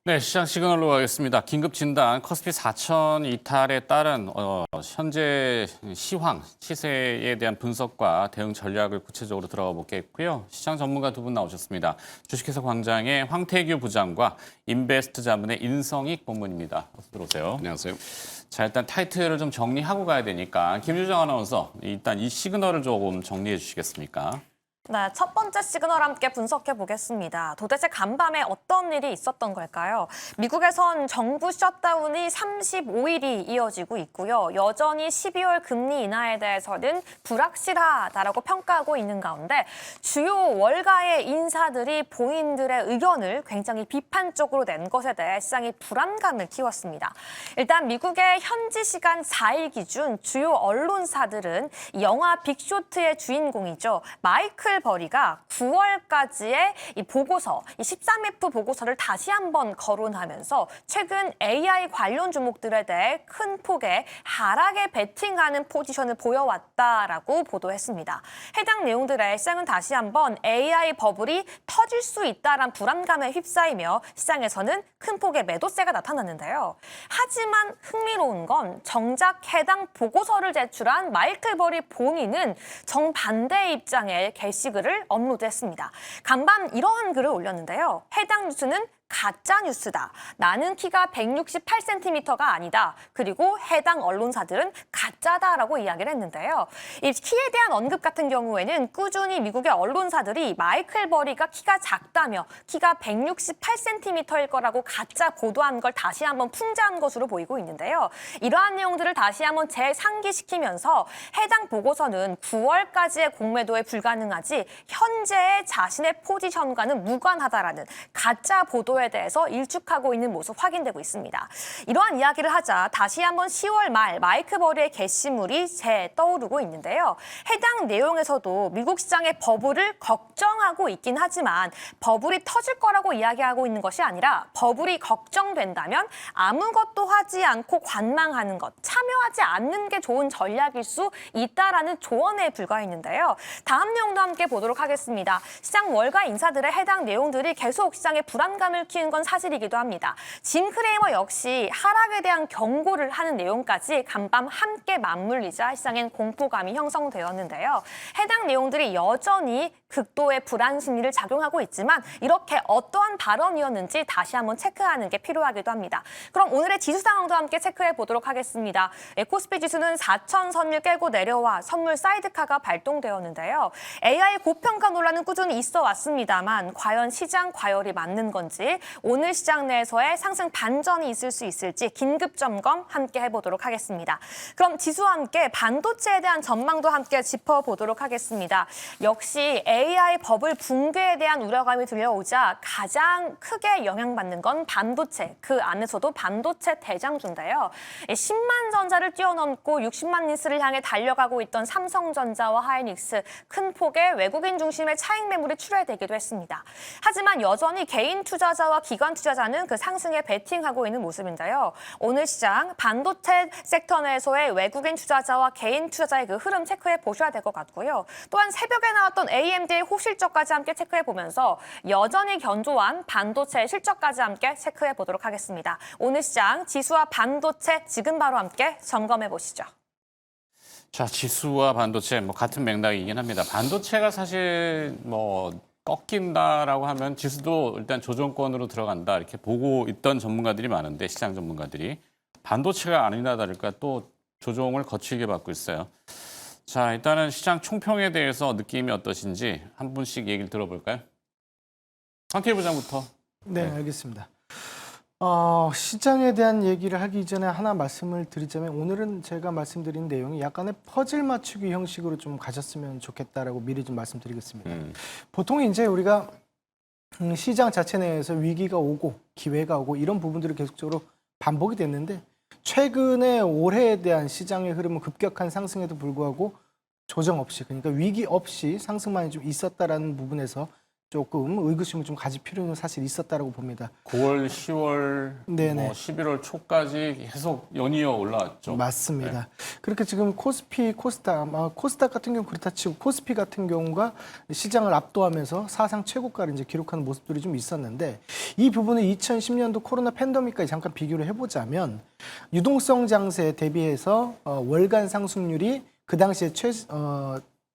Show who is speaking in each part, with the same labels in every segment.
Speaker 1: 네, 시장 시그널로 가겠습니다. 긴급 진단 코스피 4천 이탈에 따른 현재 시황, 시세에 대한 분석과 대응 전략을 구체적으로 들어가 보겠고요. 시장 전문가 두 분 나오셨습니다. 주식회사 광장의 황태규 부장과 인베스트 자문의 인성익 본부입니다. 어서 들어오세요.
Speaker 2: 안녕하세요.
Speaker 1: 자, 일단 타이틀을 좀 정리하고 가야 되니까 김유정 아나운서, 일단 이 시그널을 조금 정리해 주시겠습니까?
Speaker 3: 네, 첫 번째 시그널 함께 분석해 보겠습니다. 도대체 간밤에 어떤 일이 있었던 걸까요? 미국에선 정부 셧다운이 35일이 이어지고 있고요. 여전히 12월 금리 인하에 대해서는 불확실하다라고 평가하고 있는 가운데 주요 월가의 인사들이 본인들의 의견을 굉장히 비판적으로 낸 것에 대해 시장이 불안감을 키웠습니다. 일단 미국의 현지 시간 4일 기준 주요 언론사들은 영화 빅쇼트의 주인공이죠. 마이클 버리가 9월까지의 이 보고서, 이 13F 보고서를 다시 한번 거론하면서 최근 AI 관련 종목들에 대해 큰 폭의 하락에 베팅하는 포지션을 보여왔다라고 보도했습니다. 해당 내용들에 시장은 다시 한번 AI 버블이 터질 수 있다란 불안감에 휩싸이며 시장에서는 큰 폭의 매도세가 나타났는데요. 하지만 흥미로운 건 정작 해당 보고서를 제출한 마이클 버리 본인은 정반대의 입장에 게시글을 업로드했습니다. 간밤 이러한 글을 올렸는데요. 해당 뉴스는 가짜 뉴스다. 나는 키가 168cm가 아니다. 그리고 해당 언론사들은 가짜다라고 이야기를 했는데요. 이 키에 대한 언급 같은 경우에는 꾸준히 미국의 언론사들이 마이클 버리가 키가 작다며 키가 168cm일 거라고 가짜 보도한 걸 다시 한번 풍자한 것으로 보이고 있는데요. 이러한 내용들을 다시 한번 재상기시키면서 해당 보고서는 9월까지의 공매도에 불가능하지 현재의 자신의 포지션과는 무관하다라는 가짜 보도에 대해서 일축하고 있는 모습 확인되고 있습니다. 이러한 이야기를 하자 다시 한번 10월 말 마이클 버리의 게시물이 떠오르고 있는데요. 해당 내용에서도 미국 시장의 버블을 걱정하고 있긴 하지만 버블이 터질 거라고 이야기하고 있는 것이 아니라 버블이 걱정된다면 아무것도 하지 않고 관망하는 것, 참여하지 않는 게 좋은 전략일 수 있다라는 조언에 불과했는데요. 다음 내용도 함께 보도록 하겠습니다. 시장 월가 인사들의 해당 내용들이 계속 시장의 불안감을 키운 건 사실이기도 합니다. 짐 크레이머 역시 하락에 대한 경고를 하는 내용까지 간밤 함께 맞물리자 시장엔 공포감이 형성되었는데요. 해당 내용들이 여전히 극도의 불안 심리를 작용하고 있지만 이렇게 어떠한 발언이었는지 다시 한번 체크하는 게 필요하기도 합니다. 그럼 오늘의 지수 상황도 함께 체크해 보도록 하겠습니다. 코스피 지수는 4천 선을 깨고 내려와 선물 사이드카가 발동되었는데요. AI 고평가 논란은 꾸준히 있어 왔습니다만 과연 시장 과열이 맞는 건지 오늘 시장 내에서의 상승 반전이 있을 수 있을지 긴급 점검 함께 해보도록 하겠습니다. 그럼 지수와 함께 반도체에 대한 전망도 함께 짚어보도록 하겠습니다. 역시 AI 버블 붕괴에 대한 우려감이 들려오자 가장 크게 영향받는 건 반도체, 그 안에서도 반도체 대장주인데요. 10만 전자를 뛰어넘고 60만 니스를 향해 달려가고 있던 삼성전자와 하이닉스, 큰 폭의 외국인 중심의 차익 매물이 출회되기도 했습니다. 하지만 여전히 개인 투자자와 기관 투자자는 그 상승에 베팅하고 있는 모습인데요. 오늘 시장 반도체 섹터 내에서의 외국인 투자자와 개인 투자자의 그 흐름 체크해 보셔야 될 것 같고요. 또한 새벽에 나왔던 AMD의 호실적까지 함께 체크해 보면서 여전히 견조한 반도체 실적까지 함께 체크해 보도록 하겠습니다. 오늘 시장 지수와 반도체 지금 바로 함께 점검해 보시죠.
Speaker 1: 자, 지수와 반도체 같은 맥락이긴 합니다. 반도체가 사실 꺾인다라고 하면 지수도 일단 조정권으로 들어간다 이렇게 보고 있던 전문가들이 많은데 시장 전문가들이 반도체가 아니나 다를까 또 조정을 거칠게 받고 있어요. 자, 일단은 시장 총평에 대해서 느낌이 어떠신지 한 분씩 얘기를 들어볼까요? 황태희 부장부터.
Speaker 4: 네, 알겠습니다. 시장에 대한 얘기를 하기 전에 하나 말씀을 드리자면 오늘은 제가 말씀드린 내용이 약간의 퍼즐 맞추기 형식으로 좀 가졌으면 좋겠다라고 미리 좀 말씀드리겠습니다. 보통 이제 우리가 시장 자체 내에서 위기가 오고 기회가 오고 이런 부분들이 계속적으로 반복이 됐는데 최근에 올해에 대한 시장의 흐름은 급격한 상승에도 불구하고 조정 없이, 그러니까 위기 없이 상승만이 좀 있었다라는 부분에서 조금 의구심을 좀 가질 필요는 사실 있었다라고 봅니다.
Speaker 1: 9월, 10월,
Speaker 4: 네네.
Speaker 1: 뭐 11월 초까지 계속 연이어 올라왔죠.
Speaker 4: 맞습니다. 그렇게 지금 코스피, 코스닥 같은 경우 그렇다 치고 코스피 같은 경우가 시장을 압도하면서 사상 최고가를 이제 기록하는 모습들이 좀 있었는데 이 부분을 2010년도 코로나 팬데믹까지 잠깐 비교를 해보자면 유동성 장세 대비해서 월간 상승률이 그 당시에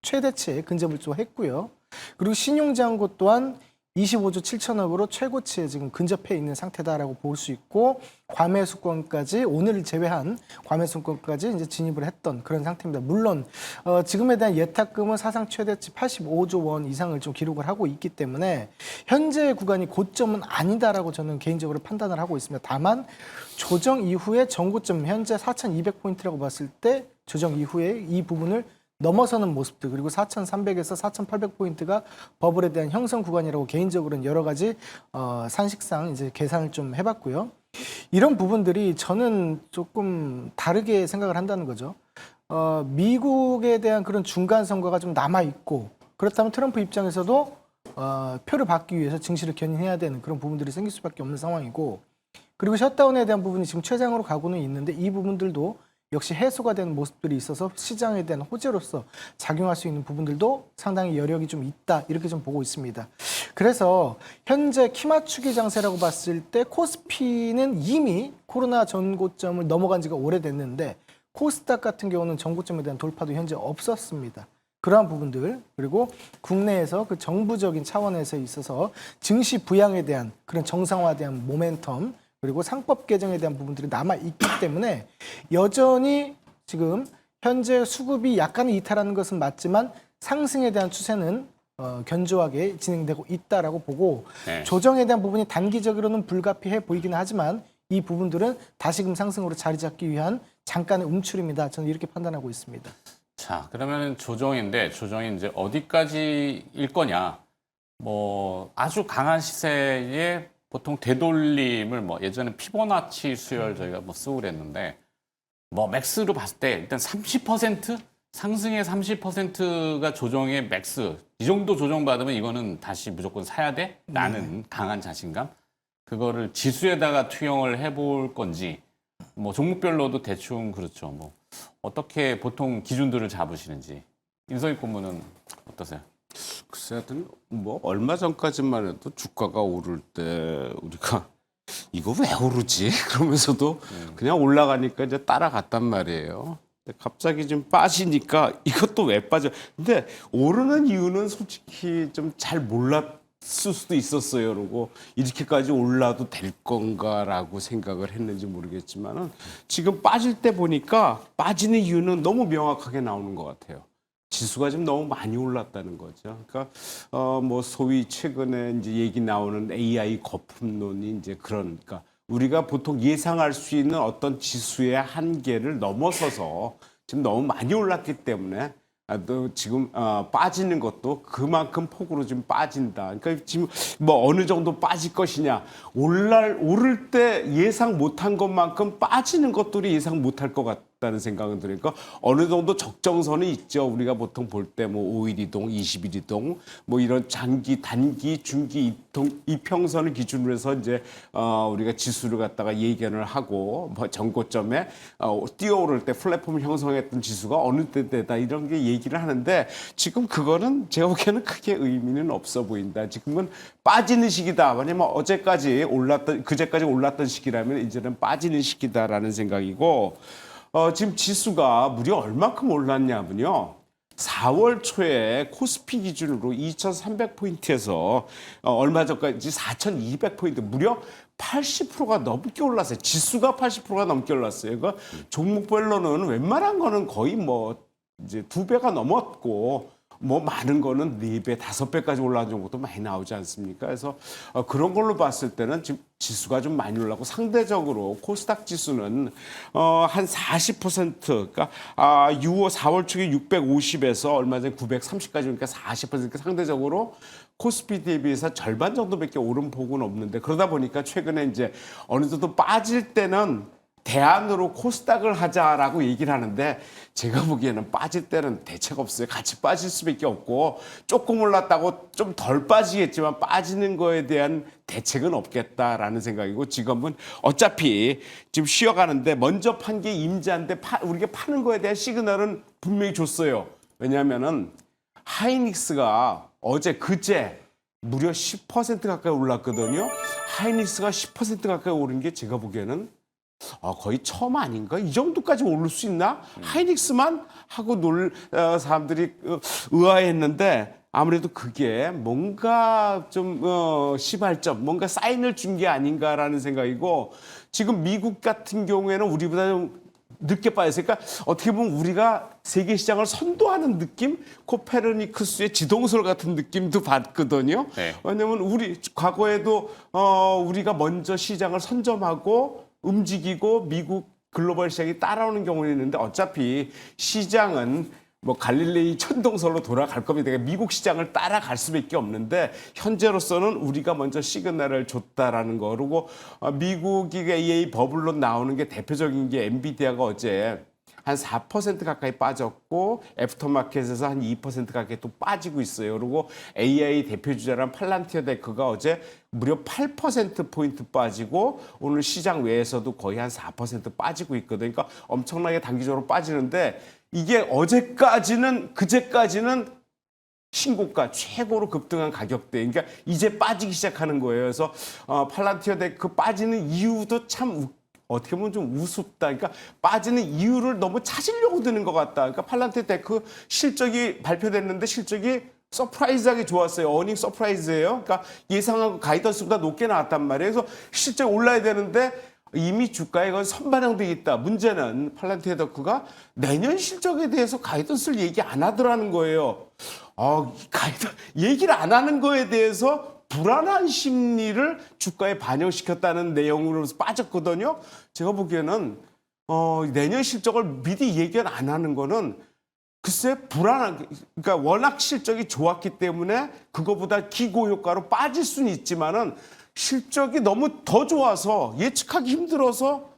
Speaker 4: 최대치에 근접을 좀 했고요. 그리고 신용잔고 또한 25조 7천억으로 최고치에 지금 근접해 있는 상태다라고 볼 수 있고 과매수권까지 오늘을 제외한 과매수권까지 이제 진입을 했던 그런 상태입니다. 물론 지금에 대한 예탁금은 사상 최대치 85조 원 이상을 좀 기록을 하고 있기 때문에 현재 구간이 고점은 아니다라고 저는 개인적으로 판단을 하고 있습니다. 다만 조정 이후에 전고점 현재 4,200포인트라고 봤을 때 조정 이후에 이 부분을 넘어서는 모습들 그리고 4,300에서 4,800포인트가 버블에 대한 형성 구간이라고 개인적으로는 여러 가지 산식상 이제 계산을 좀 해봤고요. 이런 부분들이 저는 조금 다르게 생각을 한다는 거죠. 미국에 대한 그런 중간 선거가 좀 남아 있고 그렇다면 트럼프 입장에서도 표를 받기 위해서 증시를 견인해야 되는 그런 부분들이 생길 수밖에 없는 상황이고 그리고 셧다운에 대한 부분이 지금 최장으로 가고는 있는데 이 부분들도 역시 해소가 되는 모습들이 있어서 시장에 대한 호재로서 작용할 수 있는 부분들도 상당히 여력이 좀 있다 이렇게 좀 보고 있습니다. 그래서 현재 키맞추기 장세라고 봤을 때 코스피는 이미 코로나 전고점을 넘어간 지가 오래됐는데 코스닥 같은 경우는 전고점에 대한 돌파도 현재 없었습니다. 그러한 부분들 그리고 국내에서 그 정부적인 차원에서 있어서 증시 부양에 대한 그런 정상화에 대한 모멘텀 그리고 상법 개정에 대한 부분들이 남아있기 때문에 여전히 지금 현재 수급이 약간은 이탈하는 것은 맞지만 상승에 대한 추세는 견조하게 진행되고 있다라고 보고
Speaker 1: 네.
Speaker 4: 조정에 대한 부분이 단기적으로는 불가피해 보이기는 하지만 이 부분들은 다시금 상승으로 자리 잡기 위한 잠깐의 움츠림이다. 저는 이렇게 판단하고 있습니다.
Speaker 1: 자, 그러면 조정인데 조정이 이제 어디까지일 거냐? 뭐 아주 강한 시세에 보통 되돌림을 뭐 예전에 피보나치 수열 저희가 뭐 쓰고 그랬는데 뭐 맥스로 봤을 때 일단 30% 상승의 30%가 조정의 맥스 이 정도 조정 받으면 이거는 다시 무조건 사야 돼? 라는 강한 자신감 그거를 지수에다가 투영을 해볼 건지 뭐 종목별로도 대충 그렇죠. 뭐 어떻게 보통 기준들을 잡으시는지 임성익 고문은 어떠세요?
Speaker 2: 글쎄 하여튼 뭐 얼마 전까지만 해도 주가가 오를 때 우리가 이거 왜 오르지? 그러면서도 그냥 올라가니까 이제 따라갔단 말이에요. 근데 갑자기 좀 빠지니까 이것도 왜 빠져? 근데 오르는 이유는 솔직히 좀 잘 몰랐을 수도 있었어요. 그러고 이렇게까지 올라도 될 건가라고 생각을 했는지 모르겠지만은 지금 빠질 때 보니까 빠지는 이유는 너무 명확하게 나오는 것 같아요. 지수가 좀 너무 많이 올랐다는 거죠. 그러니까 뭐 소위 최근에 이제 얘기 나오는 AI 거품론이 이제 그러니까 우리가 보통 예상할 수 있는 어떤 지수의 한계를 넘어서서 지금 너무 많이 올랐기 때문에 또 지금 빠지는 것도 그만큼 폭으로 좀 빠진다. 그러니까 지금 뭐 어느 정도 빠질 것이냐. 오를 때 예상 못한 것만큼 빠지는 것들이 예상 못할 것 같다는 생각은 들으니까 어느 정도 적정선이 있죠. 우리가 보통 볼 때 뭐 5일 이동, 20일 이동, 뭐 이런 장기, 단기, 중기 이평선을 기준으로 해서 이제 우리가 지수를 갖다가 예견을 하고 뭐 전고점에 뛰어오를 때 플랫폼을 형성했던 지수가 어느 때다 이런 게 얘기를 하는데 지금 그거는 제가 보기에는 크게 의미는 없어 보인다. 지금은 빠지는 시기다. 왜냐면 그제까지 올랐던 시기라면 이제는 빠지는 시기다라는 생각이고 지금 지수가 무려 얼마큼 올랐냐면요. 4월 초에 코스피 기준으로 2,300포인트에서 얼마 전까지 4,200포인트 무려 80%가 넘게 올랐어요. 지수가 80%가 넘게 올랐어요. 그러니까 종목별로는 웬만한 거는 거의 뭐 이제 2배가 넘었고 뭐 많은 거는 4배, 5배까지 올라간 정도도 많이 나오지 않습니까? 그래서 그런 걸로 봤을 때는 지금 지수가 좀 많이 올랐고 상대적으로 코스닥 지수는 한 40% 그러니까 4월 초에 650에서 얼마 전에 930까지 그러니까 40% 상대적으로 코스피 대비해서 절반 정도밖에 오른 폭은 없는데 그러다 보니까 최근에 이제 어느 정도 빠질 때는 대안으로 코스닥을 하자라고 얘기를 하는데 제가 보기에는 빠질 때는 대책 없어요. 같이 빠질 수밖에 없고 조금 올랐다고 좀 덜 빠지겠지만 빠지는 거에 대한 대책은 없겠다라는 생각이고 지금은 어차피 지금 쉬어가는데 먼저 판 게 임자인데 우리가 파는 거에 대한 시그널은 분명히 줬어요. 왜냐하면은 하이닉스가 그제 무려 10% 가까이 올랐거든요. 하이닉스가 10% 가까이 오른 게 제가 보기에는 거의 처음 아닌가? 이 정도까지 오를 수 있나? 하이닉스만 하고 사람들이 의아해했는데 아무래도 그게 뭔가 좀 시발점, 뭔가 사인을 준 게 아닌가라는 생각이고 지금 미국 같은 경우에는 우리보다 좀 늦게 빠졌어요. 그러니까 어떻게 보면 우리가 세계 시장을 선도하는 느낌? 코페르니쿠스의 지동설 같은 느낌도 받거든요.
Speaker 1: 네.
Speaker 2: 왜냐하면 과거에도 우리가 먼저 시장을 선점하고 움직이고 미국 글로벌 시장이 따라오는 경우는 있는데 어차피 시장은 뭐 갈릴레이 천동설로 돌아갈 겁니다. 그러니까 미국 시장을 따라갈 수밖에 없는데 현재로서는 우리가 먼저 시그널을 줬다라는 거. 그리고 미국의 AA 버블로 나오는 게 대표적인 게 엔비디아가 어제 한 4% 가까이 빠졌고 애프터마켓에서 한 2% 가까이 또 빠지고 있어요. 그리고 AI 대표주자란 팔란티어 데크가 어제 무려 8%포인트 빠지고 오늘 시장 외에서도 거의 한 4% 빠지고 있거든요. 그러니까 엄청나게 단기적으로 빠지는데 이게 그제까지는 신고가 최고로 급등한 가격대. 그러니까 이제 빠지기 시작하는 거예요. 그래서 팔란티어 데크 빠지는 이유도 참 어떻게 보면 좀 우습다. 그러니까 빠지는 이유를 너무 찾으려고 드는 것 같다. 그러니까 팔란티어 데크 실적이 발표됐는데 실적이 서프라이즈하게 좋았어요. 어닝 서프라이즈예요. 그러니까 예상하고 가이던스보다 높게 나왔단 말이에요. 그래서 실적 올라야 되는데 이미 주가에 건 선반영돼 있다. 문제는 팔란티어 데크가 내년 실적에 대해서 가이던스를 얘기 안 하더라는 거예요. 얘기를 안 하는 거에 대해서 불안한 심리를 주가에 반영시켰다는 내용으로 빠졌거든요. 제가 보기에는 내년 실적을 미리 얘기 안 하는 거는 글쎄 그러니까 워낙 실적이 좋았기 때문에 그거보다 기고 효과로 빠질 수는 있지만은 실적이 너무 더 좋아서 예측하기 힘들어서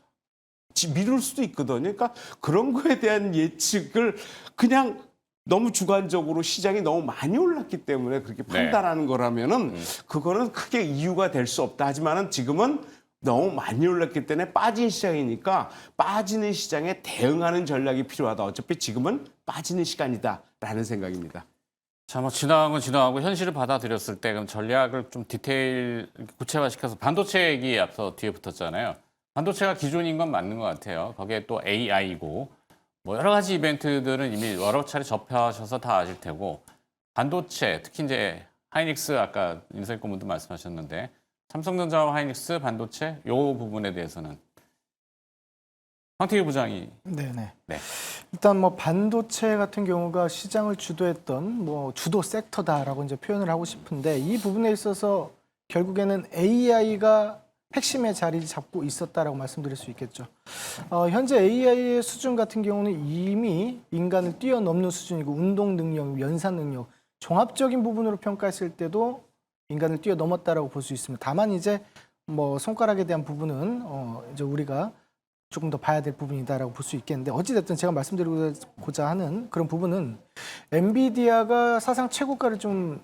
Speaker 2: 미룰 수도 있거든요. 그러니까 그런 거에 대한 예측을 그냥 너무 주관적으로 시장이 너무 많이 올랐기 때문에 그렇게 판단하는 거라면은 그거는 크게 이유가 될 수 없다. 하지만은 지금은 너무 많이 올랐기 때문에 빠진 시장이니까 빠지는 시장에 대응하는 전략이 필요하다. 어차피 지금은 빠지는 시간이다라는 생각입니다.
Speaker 1: 자, 뭐 지나간 건 지나가고 현실을 받아들였을 때 그럼 전략을 좀 디테일 구체화시켜서 반도체 얘기 앞서 뒤에 붙었잖아요. 반도체가 기존인 건 맞는 것 같아요. 거기에 또 AI고 뭐 여러 가지 이벤트들은 이미 여러 차례 접하셔서 다 아실 테고 반도체 특히 이제 하이닉스 아까 인사이권분도 말씀하셨는데 삼성전자와 하이닉스 반도체 요 부분에 대해서는 황태규 부장이
Speaker 4: 네네.
Speaker 1: 네.
Speaker 4: 일단 뭐 반도체 같은 경우가 시장을 주도했던 뭐 주도 섹터다라고 이제 표현을 하고 싶은데 이 부분에 있어서 결국에는 AI가 핵심의 자리를 잡고 있었다라고 말씀드릴 수 있겠죠. 현재 AI의 수준 같은 경우는 이미 인간을 뛰어넘는 수준이고 운동 능력, 연산 능력, 종합적인 부분으로 평가했을 때도 인간을 뛰어넘었다라고 볼 수 있습니다. 다만 이제 뭐 손가락에 대한 부분은 이제 우리가 조금 더 봐야 될 부분이다라고 볼 수 있겠는데 어찌됐든 제가 말씀드리고자 하는 그런 부분은 엔비디아가 사상 최고가를 좀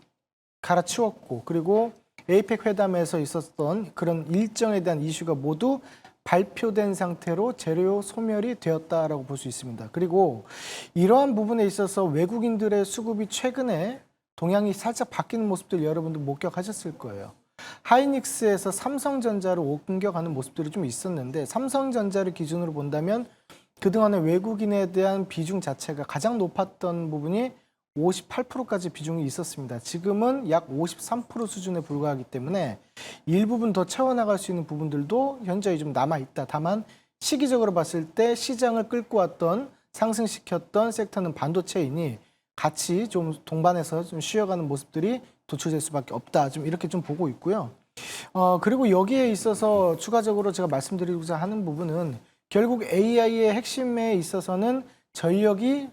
Speaker 4: 갈아치웠고 그리고 에이펙 회담에서 있었던 그런 일정에 대한 이슈가 모두 발표된 상태로 재료 소멸이 되었다라고 볼 수 있습니다. 그리고 이러한 부분에 있어서 외국인들의 수급이 최근에 동향이 살짝 바뀌는 모습들 여러분들 목격하셨을 거예요. 하이닉스에서 삼성전자로 옮겨가는 모습들이 좀 있었는데 삼성전자를 기준으로 본다면 그동안에 외국인에 대한 비중 자체가 가장 높았던 부분이 58%까지 비중이 있었습니다. 지금은 약 53% 수준에 불과하기 때문에 일부분 더 채워나갈 수 있는 부분들도 현저히 좀 남아있다. 다만 시기적으로 봤을 때 시장을 끌고 왔던 상승시켰던 섹터는 반도체이니 같이 좀 동반해서 좀 쉬어가는 모습들이 도출될 수밖에 없다. 좀 이렇게 좀 보고 있고요. 그리고 여기에 있어서 추가적으로 제가 말씀드리고자 하는 부분은 결국 AI의 핵심에 있어서는 전력이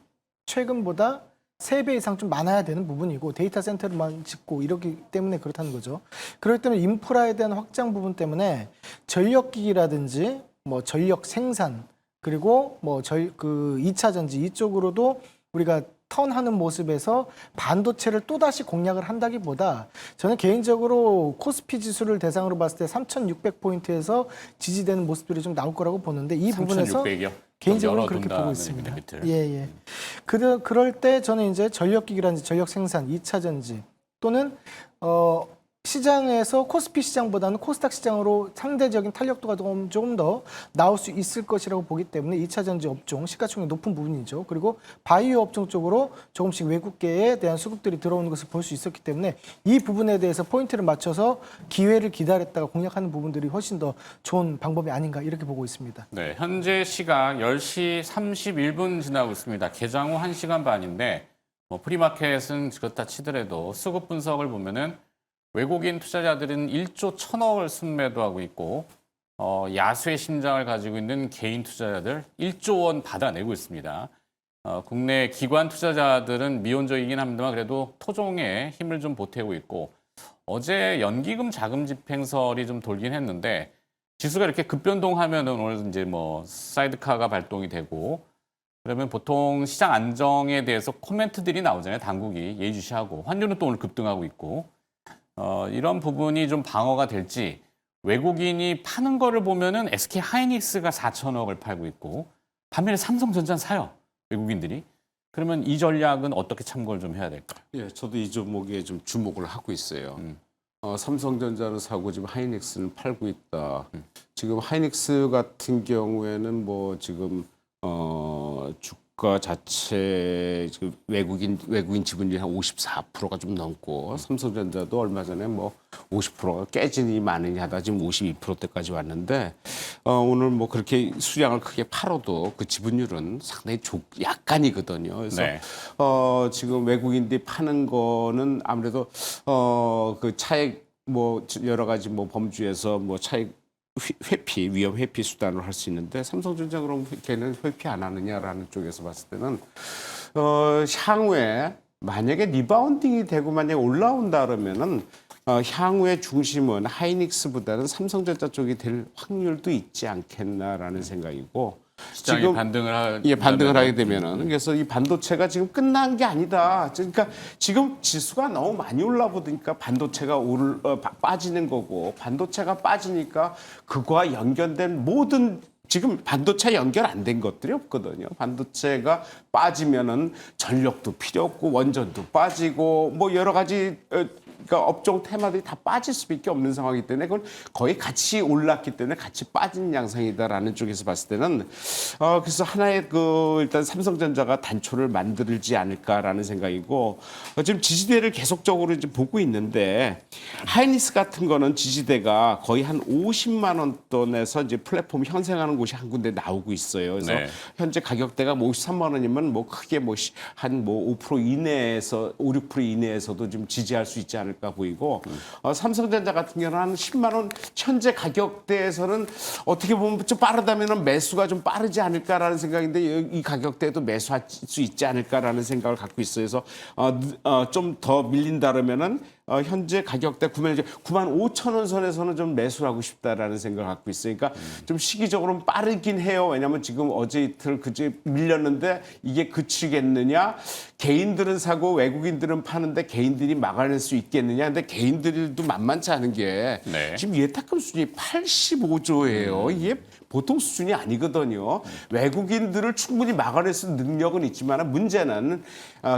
Speaker 4: 최근보다 3배 이상 좀 많아야 되는 부분이고 데이터 센터를만 짓고 이렇기 때문에 그렇다는 거죠. 그렇기 때문에 인프라에 대한 확장 부분 때문에 전력기기라든지 뭐 전력 생산 그리고 뭐 저희 그 2차 전지 이쪽으로도 우리가 턴하는 모습에서 반도체를 또다시 공략을 한다기보다 저는 개인적으로 코스피 지수를 대상으로 봤을 때 3,600포인트에서 지지되는 모습들이 좀 나올 거라고 보는데 이 부분에서
Speaker 1: 3,600이요?
Speaker 4: 개인적으로 그렇게 보고 있습니다.
Speaker 1: 밑을.
Speaker 4: 예. 그럴 때 저는 이제 전력기기라든지 전력 생산, 2차 전지 또는 시장에서 코스피 시장보다는 코스닥 시장으로 상대적인 탄력도가 조금 더 나올 수 있을 것이라고 보기 때문에 2차 전지 업종 시가총액 높은 부분이죠. 그리고 바이오 업종 쪽으로 조금씩 외국계에 대한 수급들이 들어오는 것을 볼 수 있었기 때문에 이 부분에 대해서 포인트를 맞춰서 기회를 기다렸다가 공략하는 부분들이 훨씬 더 좋은 방법이 아닌가 이렇게 보고 있습니다.
Speaker 1: 네, 현재 시각 10시 31분 지나고 있습니다. 개장 후 1시간 반인데 뭐 프리마켓은 그렇다 치더라도 수급 분석을 보면은 외국인 투자자들은 1조 1천억을 순매도하고 있고 야수의 심장을 가지고 있는 개인 투자자들 1조 원 받아내고 있습니다. 국내 기관 투자자들은 미온적이긴 합니다만 그래도 토종에 힘을 좀 보태고 있고 어제 연기금 자금 집행설이 좀 돌긴 했는데 지수가 이렇게 급변동하면은 오늘 이제 뭐 사이드카가 발동이 되고 그러면 보통 시장 안정에 대해서 코멘트들이 나오잖아요. 당국이 예의주시하고 환율은 또 오늘 급등하고 있고 이런 부분이 좀 방어가 될지 외국인이 파는 거를 보면은 SK 하이닉스가 4천억을 팔고 있고 반면에 삼성전자는 사요. 외국인들이. 그러면 이 전략은 어떻게 참고를 좀 해야 될까요?
Speaker 2: 예, 저도 이 종목에 좀 주목을 하고 있어요. 삼성전자는 사고 지금 하이닉스는 팔고 있다. 지금 하이닉스 같은 경우에는 뭐 지금 주가 자체 지금 외국인 지분율이 한 54%가 좀 넘고 삼성전자도 얼마 전에 뭐 50%가 깨지니 마느니 하다 지금 52%대까지 왔는데 오늘 뭐 그렇게 수량을 크게 팔아도 그 지분율은 상당히 약간이거든요. 그래서
Speaker 1: 네.
Speaker 2: 지금 외국인들이 파는 거는 아무래도 그 차액 뭐 여러 가지 뭐 범주에서 뭐 차익 위험 회피 수단으로 할 수 있는데 삼성전자 그럼 걔는 회피 안 하느냐라는 쪽에서 봤을 때는 향후에 만약에 리바운딩이 되고 만약에 올라온다 그러면은 향후의 중심은 하이닉스보다는 삼성전자 쪽이 될 확률도 있지 않겠나라는 생각이고
Speaker 1: 시장이
Speaker 2: 지금 반등을 하게 되면은 그래서 이 반도체가 지금 끝난 게 아니다. 그러니까 지금 지수가 너무 많이 올라보니까 반도체가 빠지는 거고 반도체가 빠지니까 그거와 연결된 모든 지금 반도체 연결 안 된 것들이 없거든요. 반도체가 빠지면은 전력도 필요 없고 원전도 빠지고 뭐 여러 가지 그러니까 업종 테마들이 다 빠질 수밖에 없는 상황이기 때문에 그건 거의 같이 올랐기 때문에 같이 빠진 양상이다라는 쪽에서 봤을 때는 그래서 하나의 일단 삼성전자가 단초를 만들지 않을까라는 생각이고 지금 지지대를 계속적으로 이제 보고 있는데 하이닉스 같은 거는 지지대가 거의 한 50만 원 돈에서 이제 플랫폼 형성하는 곳이 한 군데 나오고 있어요. 그래서
Speaker 1: 네.
Speaker 2: 현재 가격대가 뭐 53만 원이면 뭐 크게 뭐 한 뭐 5% 이내에서 5, 6% 이내에서도 좀 지지할 수 있지 않을까 보이고 삼성전자 같은 경우는 한 10만 원 현재 가격대에서는 어떻게 보면 좀 빠르다면은 매수가 좀 빠르지 않을까라는 생각인데 이 가격대에도 매수할 수 있지 않을까라는 생각을 갖고 있어요. 그래서 좀 더 밀린다 그러면은 현재 가격대 9만 5천 원 선에서는 좀 매수를 하고 싶다라는 생각을 갖고 있어요. 그러니까 좀 시기적으로는 빠르긴 해요. 왜냐하면 지금 어제 이틀 그제 밀렸는데 이게 그치겠느냐? 개인들은 사고 외국인들은 파는데 개인들이 막아낼 수 있겠느냐? 근데 개인들도 만만치 않은 게
Speaker 1: 네.
Speaker 2: 지금 예탁금 수준이 85조예요. 이게 보통 수준이 아니거든요. 외국인들을 충분히 막아낼 수 있는 능력은 있지만 문제는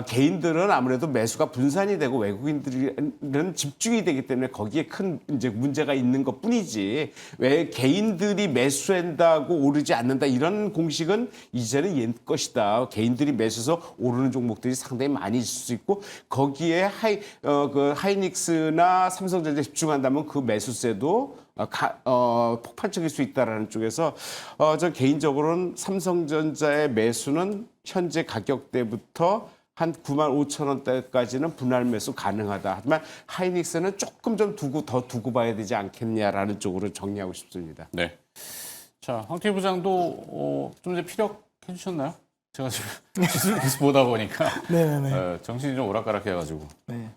Speaker 2: 개인들은 아무래도 매수가 분산이 되고 외국인들은 집중이 되기 때문에 거기에 큰 이제 문제가 있는 것뿐이지 왜 개인들이 매수한다고 오르지 않는다 이런 공식은 이제는 옛 것이다. 개인들이 매수해서 오르는 종목들이 상당히 많이 있을 수 있고 거기에 하이닉스나 삼성전자에 집중한다면 그 매수세도 폭발적일 수 있다라는 쪽에서 저 개인적으로는 삼성전자의 매수는 현재 가격대부터 한 9만 5천 원대까지는 분할 매수 가능하다. 하지만 하이닉스는 조금 좀 더 두고 봐야 되지 않겠냐라는 쪽으로 정리하고 싶습니다.
Speaker 1: 네. 자, 황태희 부장도 좀 이제 피력해 주셨나요? 제가 지금 지수를 계속 보다 보니까
Speaker 4: 네네네.
Speaker 1: 정신이 좀 오락가락해가지고.
Speaker 4: 네.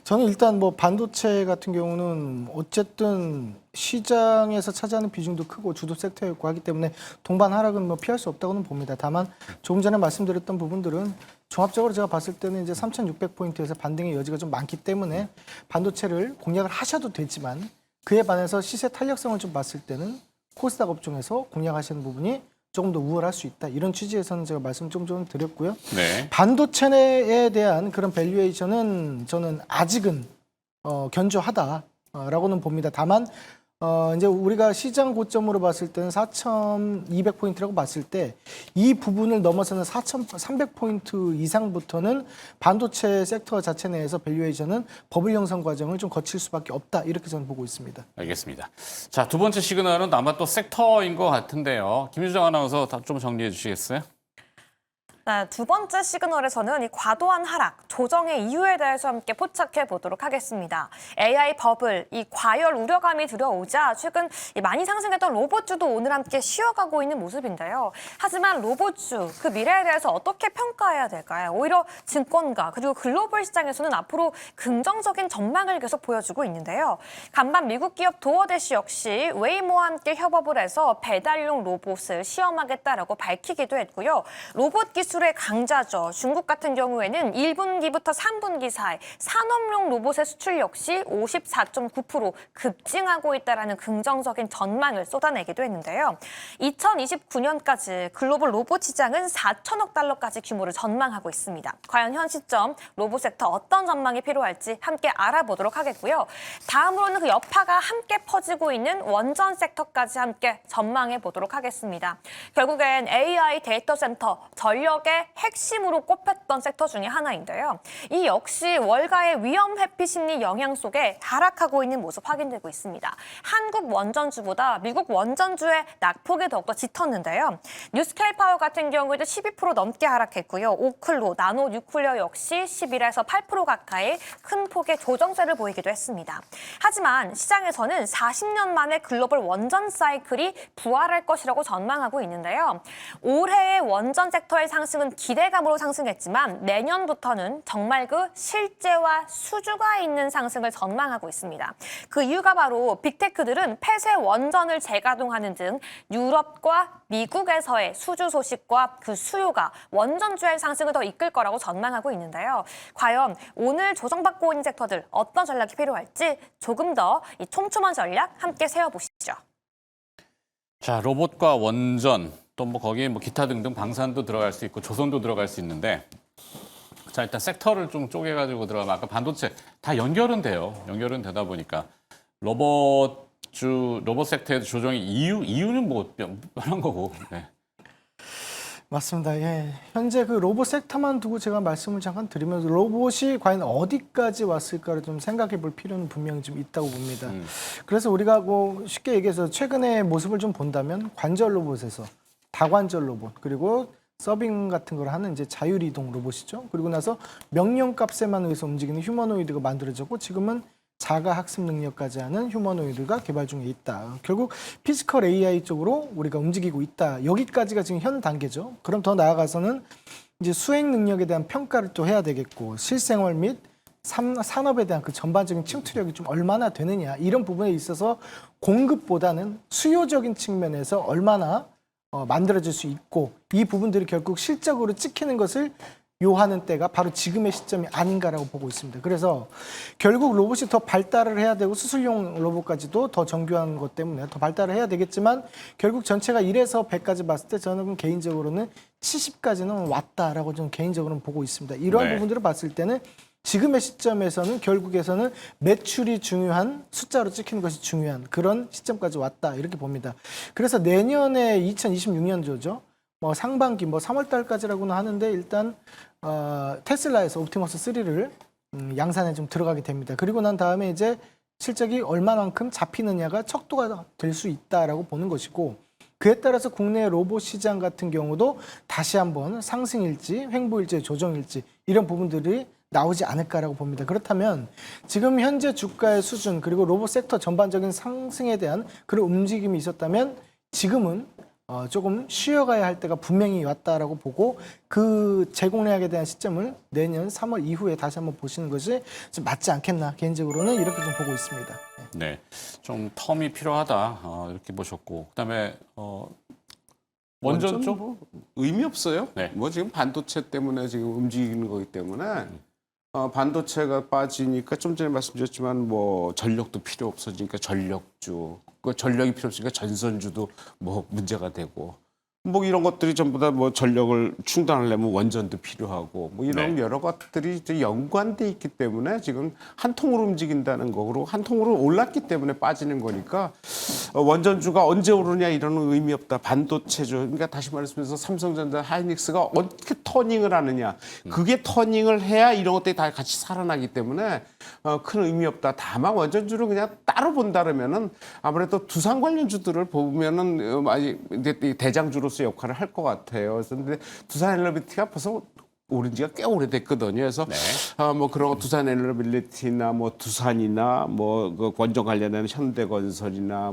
Speaker 4: 저는 일단 뭐 반도체 같은 경우는 어쨌든 시장에서 차지하는 비중도 크고 주도 섹터였고 하기 때문에 동반 하락은 뭐 피할 수 없다고는 봅니다. 다만 조금 전에 말씀드렸던 부분들은 종합적으로 제가 봤을 때는 이제 3,600포인트에서 반등의 여지가 좀 많기 때문에 반도체를 공략을 하셔도 되지만 그에 반해서 시세 탄력성을 좀 봤을 때는 코스닥 업종에서 공략하시는 부분이 조금 더 우월할 수 있다. 이런 취지에서는 제가 말씀 좀 드렸고요.
Speaker 1: 네.
Speaker 4: 반도체에 대한 그런 밸류에이션은 저는 아직은 견조하다라고는 봅니다. 다만 이제 우리가 시장 고점으로 봤을 때는 4,200포인트라고 봤을 때 이 부분을 넘어서는 4,300포인트 이상부터는 반도체 섹터 자체 내에서 밸류에이션은 버블 형성 과정을 좀 거칠 수밖에 없다. 이렇게 저는 보고 있습니다.
Speaker 1: 알겠습니다. 자, 두 번째 시그널은 아마 또 섹터인 것 같은데요. 김유정 아나운서 좀 정리해 주시겠어요?
Speaker 3: 네, 두 번째 시그널에서는 이 과도한 하락, 조정의 이유에 대해서 함께 포착해 보도록 하겠습니다. AI 버블, 이 과열 우려감이 들어오자 최근 많이 상승했던 로봇주도 오늘 함께 쉬어가고 있는 모습인데요. 하지만 로봇주, 그 미래에 대해서 어떻게 평가해야 될까요? 오히려 증권가 그리고 글로벌 시장에서는 앞으로 긍정적인 전망을 계속 보여주고 있는데요. 간밤 미국 기업 도어대시 역시 웨이모와 함께 협업을 해서 배달용 로봇을 시험하겠다라고 밝히기도 했고요. 로봇 기술의 강자죠. 중국 같은 경우에는 1분기부터 3분기 사이 산업용 로봇의 수출 역시 54.9% 급증하고 있다라는 긍정적인 전망을 쏟아내기도 했는데요. 2029년까지 글로벌 로봇 시장은 4천억 달러까지 규모를 전망하고 있습니다. 과연 현 시점 로봇 섹터 어떤 전망이 필요할지 함께 알아보도록 하겠고요. 다음으로는 그 여파가 함께 퍼지고 있는 원전 섹터까지 함께 전망해 보도록 하겠습니다. 결국엔 AI 데이터 센터, 전력의 핵심으로 꼽혔던 섹터 중에 하나인데요. 이 역시 월가의 위험 회피 심리 영향 속에 하락하고 있는 모습 확인되고 있습니다. 한국 원전주보다 미국 원전주의 낙폭이 더욱더 짙었는데요. 뉴스케일 파워 같은 경우에도 12% 넘게 하락했고요. 오클로, 나노 뉴클리어 역시 11에서 8% 가까이 큰 폭의 조정세를 보이기도 했습니다. 하지만 시장에서는 40년 만에 글로벌 원전 사이클이 부활할 것이라고 전망하고 있는데요. 올해의 원전 섹터의 상승은 기대감으로 상승했지만 내년부터는 정말 그 실제와 수주가 있는 상승을 전망하고 있습니다. 그 이유가 바로 빅테크들은 폐쇄 원전을 재가동하는 등 유럽과 미국에서의 수주 소식과 그 수요가 원전주의 상승을 더 이끌 거라고 전망하고 있는데요. 과연 오늘 조정받고 있는 섹터들 어떤 전략이 필요할지 조금 더 이 촘촘한 전략 함께 세워보시죠.
Speaker 1: 자, 로봇과 원전, 또 뭐 거기에 뭐 기타 등등 방산도 들어갈 수 있고 조선도 들어갈 수 있는데, 자, 일단 섹터를 좀 쪼개가지고 들어가면 아까 반도체 다 연결은 돼요. 연결은 되다 보니까 로봇 섹터의 조정의 이유는 뭐 뻔한 거고. 네.
Speaker 4: 맞습니다. 예. 현재 그 로봇 섹터만 두고 제가 말씀을 잠깐 드리면서 로봇이 과연 어디까지 왔을까를 좀 생각해 볼 필요는 분명히 좀 있다고 봅니다. 그래서 우리가 뭐 쉽게 얘기해서 최근의 모습을 좀 본다면 관절 로봇에서 다관절 로봇 그리고 서빙 같은 걸 하는 이제 자율이동 로봇이죠. 그리고 나서 명령값에만 의해서 움직이는 휴머노이드가 만들어졌고 지금은 자가 학습 능력까지 하는 휴머노이드가 개발 중에 있다. 결국 피지컬 AI 쪽으로 우리가 움직이고 있다. 여기까지가 지금 현 단계죠. 그럼 더 나아가서는 이제 수행 능력에 대한 평가를 또 해야 되겠고 실생활 및 산업에 대한 그 전반적인 침투력이 좀 얼마나 되느냐 이런 부분에 있어서 공급보다는 수요적인 측면에서 얼마나 만들어질 수 있고 이 부분들이 결국 실적으로 찍히는 것을 요하는 때가 바로 지금의 시점이 아닌가라고 보고 있습니다. 그래서 결국 로봇이 더 발달을 해야 되고 수술용 로봇까지도 더 정교한 것 때문에 더 발달을 해야 되겠지만 결국 전체가 1에서 100까지 봤을 때 저는 개인적으로는 70까지는 왔다라고 좀 개인적으로는 보고 있습니다. 이러한
Speaker 1: 네.
Speaker 4: 부분들을 봤을 때는 지금의 시점에서는 결국에서는 매출이 중요한 숫자로 찍히는 것이 중요한 그런 시점까지 왔다 이렇게 봅니다. 그래서 내년에 2026년도죠. 뭐 상반기 뭐 3월 달까지라고는 하는데 일단 테슬라에서 옵티머스 3를 양산에 좀 들어가게 됩니다. 그리고 난 다음에 이제 실적이 얼마만큼 잡히느냐가 척도가 될 수 있다라고 보는 것이고 그에 따라서 국내 로봇 시장 같은 경우도 다시 한번 상승일지 횡보일지 조정일지 이런 부분들이 나오지 않을까라고 봅니다. 그렇다면 지금 현재 주가의 수준 그리고 로봇 섹터 전반적인 상승에 대한 그런 움직임이 있었다면 지금은 조금 쉬어가야 할 때가 분명히 왔다라고 보고 그 재공략에 대한 시점을 내년 3월 이후에 다시 한번 보시는 것이 좀 맞지 않겠나 개인적으로는 이렇게 좀 보고 있습니다.
Speaker 1: 네, 좀 텀이 필요하다 이렇게 보셨고 그다음에 원전 쪽
Speaker 2: 뭐 의미 없어요.
Speaker 1: 네.
Speaker 2: 뭐 지금 반도체 때문에 지금 움직이는 거기 때문에 반도체가 빠지니까 좀 전에 말씀드렸지만 뭐 전력도 필요 없어지니까 전력주, 그 전력이 필요 없으니까 전선주도 뭐 문제가 되고 뭐 이런 것들이 전부 다 뭐 전력을 충당하려면 원전도 필요하고 뭐 이런
Speaker 1: 네.
Speaker 2: 여러 것들이 이제 연관돼 있기 때문에 지금 한 통으로 움직인다는 거고 한 통으로 올랐기 때문에 빠지는 거니까 원전주가 언제 오르냐 이런 의미 없다. 반도체주 그러니까 다시 말해서 삼성전자, 하이닉스가 어떻게 터닝을 하느냐 그게 터닝을 해야 이런 것들이 다 같이 살아나기 때문에 큰 의미 없다. 다만 원전주를 그냥 따로 본다면은 아무래도 두산 관련주들을 보면은 많이 대장주로서 역할을 할 것 같아요. 그런데 두산 엘리베이터가 벌써 오른 지가 꽤 오래됐거든요. 그래서 뭐 그런 두산 엘리베이터나 뭐 두산이나 뭐 그 원전 관련된 현대건설이나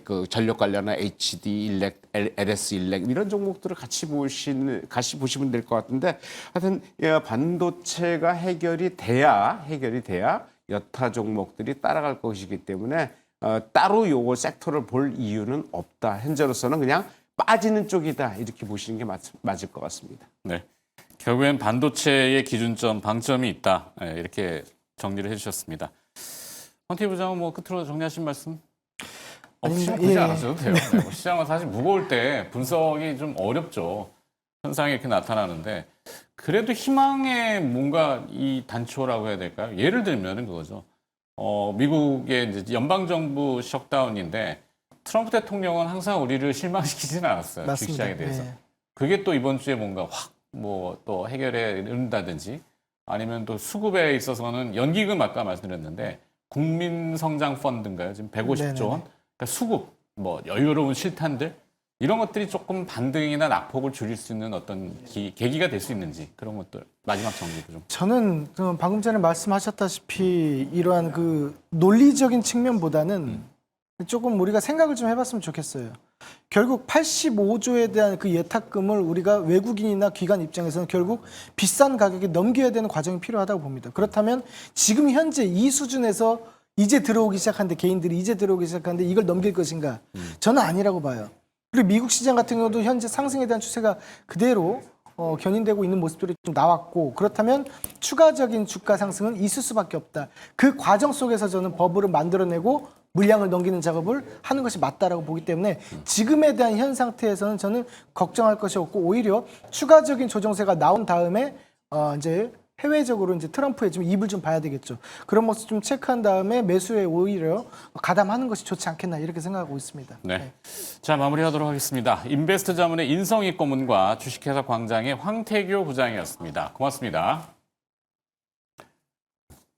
Speaker 2: 그 전력 관련한 HD 일렉, LS 일렉 이런 종목들을 같이 보시면 될 것 같은데 하여튼 반도체가 해결이 돼야 여타 종목들이 따라갈 것이기 때문에 따로 요거 섹터를 볼 이유는 없다. 현재로서는 그냥 빠지는 쪽이다. 이렇게 보시는 게 맞을 것 같습니다.
Speaker 1: 네, 결국엔 반도체의 기준점, 방점이 있다 이렇게 정리를 해주셨습니다. 황태희 부장은 뭐 끝으로 정리하신 말씀 없으시면 굳이 안 하셔도 돼요. 네, 뭐 시장은 사실 무거울 때 분석이 좀 어렵죠. 현상이 이렇게 나타나는데 그래도 희망의 뭔가 이 단초라고 해야 될까요? 예를 들면은 그거죠. 미국의 이제 연방 정부 셧다운인데 트럼프 대통령은 항상 우리를 실망시키지는 않았어요.
Speaker 4: 맞습니다.
Speaker 1: 주식시장에 대해서.
Speaker 4: 네.
Speaker 1: 그게 또 이번 주에 뭔가 확 뭐 또 해결해 는다든지 아니면 또 수급에 있어서는 연기금 아까 말씀드렸는데 국민성장펀드인가요? 지금 150조 원. 그러니까 수급, 뭐 여유로운 실탄들 이런 것들이 조금 반등이나 낙폭을 줄일 수 있는 어떤 계기가 될 수 있는지 그런 것들 마지막 정리도 좀.
Speaker 4: 저는 방금 전에 말씀하셨다시피 이러한 그 논리적인 측면보다는 조금 우리가 생각을 좀 해봤으면 좋겠어요. 결국 85조에 대한 그 예탁금을 우리가 외국인이나 기관 입장에서는 결국 비싼 가격에 넘겨야 되는 과정이 필요하다고 봅니다. 그렇다면 지금 현재 이 수준에서 이제 들어오기 시작하는데 개인들이 이제 들어오기 시작하는데 이걸 넘길 것인가? 저는 아니라고 봐요. 그리고 미국 시장 같은 경우도 현재 상승에 대한 추세가 그대로 견인되고 있는 모습들이 좀 나왔고 그렇다면 추가적인 주가 상승은 있을 수밖에 없다. 그 과정 속에서 저는 버블을 만들어내고 물량을 넘기는 작업을 하는 것이 맞다라고 보기 때문에 지금에 대한 현 상태에서는 저는 걱정할 것이 없고 오히려 추가적인 조정세가 나온 다음에 이제 해외적으로 이제 트럼프의 좀 입을 좀 봐야 되겠죠. 그런 모습 좀 체크한 다음에 매수에 오히려 가담하는 것이 좋지 않겠나 이렇게 생각하고 있습니다.
Speaker 1: 네. 자, 마무리하도록 하겠습니다. 인베스트 자문의 인성익 고문과 주식회사 광장의 황태교 부장이었습니다. 고맙습니다.